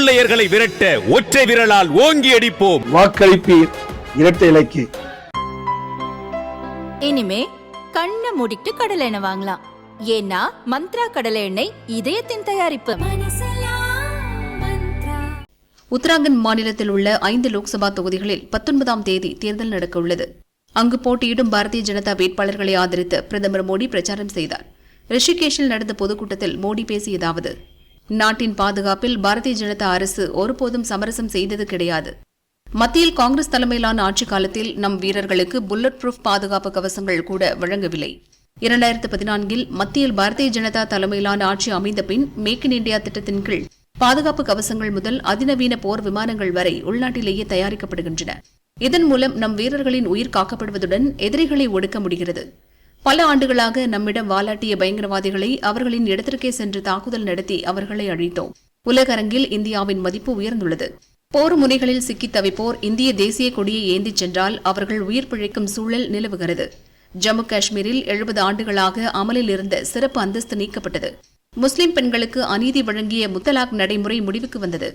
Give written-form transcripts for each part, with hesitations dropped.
கொள்ளையர்களை விரட்ட ஒற்றை விரலால் ஓங்கி அடிப்போம். வாக்களிப்பீர் இரட்டை இலைக்கு. இனிமே கண்ணை மூடிட்டு கடலை எண்ணெய் வாங்கலாம். ஏன்னா மந்த்ரா கடலை எண்ணெய் இதயத்தின் தயாரிப்பு. உத்தராகண்ட் மாநிலத்தில் உள்ள 5 லோக்சபா தொகுதிகளில் 19ஆம் தேதி தேர்தல் நடக்க உள்ளது. அங்கு போட்டியிடும் பாரதிய ஜனதா வேட்பாளர்களை ஆதரித்து பிரதமர் மோடி பிரச்சாரம் செய்தார். ரிஷிகேஷில் நடந்த பொதுக்கூட்டத்தில் மோடி பேசியதாவது: நாட்டின் பாதுகாப்பில் பாரதிய ஜனதா அரசு ஒருபோதும் சமரசம் செய்தது கிடையாது. மத்தியில் காங்கிரஸ் தலைமையிலான ஆட்சிக் காலத்தில் நம் வீரர்களுக்கு புல்லட் ப்ரூஃப் பாதுகாப்பு கவசங்கள் கூட வழங்கவில்லை. 2014இல் மத்தியில் பாரதிய ஜனதா தலைமையிலான ஆட்சி அமைந்த பின் மேக் இன் இண்டியா திட்டத்தின் கீழ் பாதுகாப்பு கவசங்கள் முதல் அதிநவீன போர் விமானங்கள் வரை உள்நாட்டிலேயே தயாரிக்கப்படுகின்றன. இதன் மூலம் நம் வீரர்களின் உயிர் காக்கப்படுவதுடன் எதிரிகளை ஒடுக்க முடிகிறது. பல ஆண்டுகளாக நம்மிடம் வாலாட்டிய பயங்கரவாதிகளை அவர்களின் இடத்திற்கே சென்று தாக்குதல் நடத்தி அவர்களை அழித்தோம். உலக அரங்கில் இந்தியாவின் மதிப்பு உயர்ந்துள்ளது. போர் முனைகளில் சிக்கித் தவிப்போர் இந்திய தேசிய கொடியை ஏந்திச் சென்றால் அவர்கள் உயிர் பிழைக்கும் சூழல் நிலவுகிறது. ஜம்மு காஷ்மீரில் 70 ஆண்டுகளாக அமலில் இருந்த சிறப்பு அந்தஸ்து நீக்கப்பட்டது. முஸ்லிம் பெண்களுக்கு அநீதி வழங்கிய முத்தலாக் நடைமுறை முடிவுக்கு வந்தது.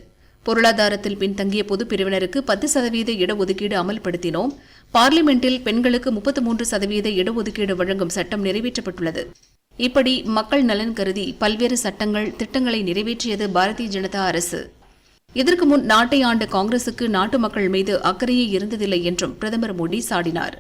பொருளாதாரத்தில் பின்தங்கிய பொது பிரிவினருக்கு 10% இடஒதுக்கீடு அமல்படுத்தினோம். பார்லிமெண்டில் பெண்களுக்கு 33% இடஒதுக்கீடு வழங்கும் சட்டம் நிறைவேற்றப்பட்டுள்ளது. இப்படி மக்கள் நலன் கருதி பல்வேறு சட்டங்கள், திட்டங்களை நிறைவேற்றியது பாரதிய ஜனதா அரசு. இதற்கு முன் நாட்டை ஆண்ட காங்கிரசுக்கு நாட்டு மக்கள் மீது அக்கறையே இருந்ததில்லை என்றும் பிரதமர் மோடி சாடினார்.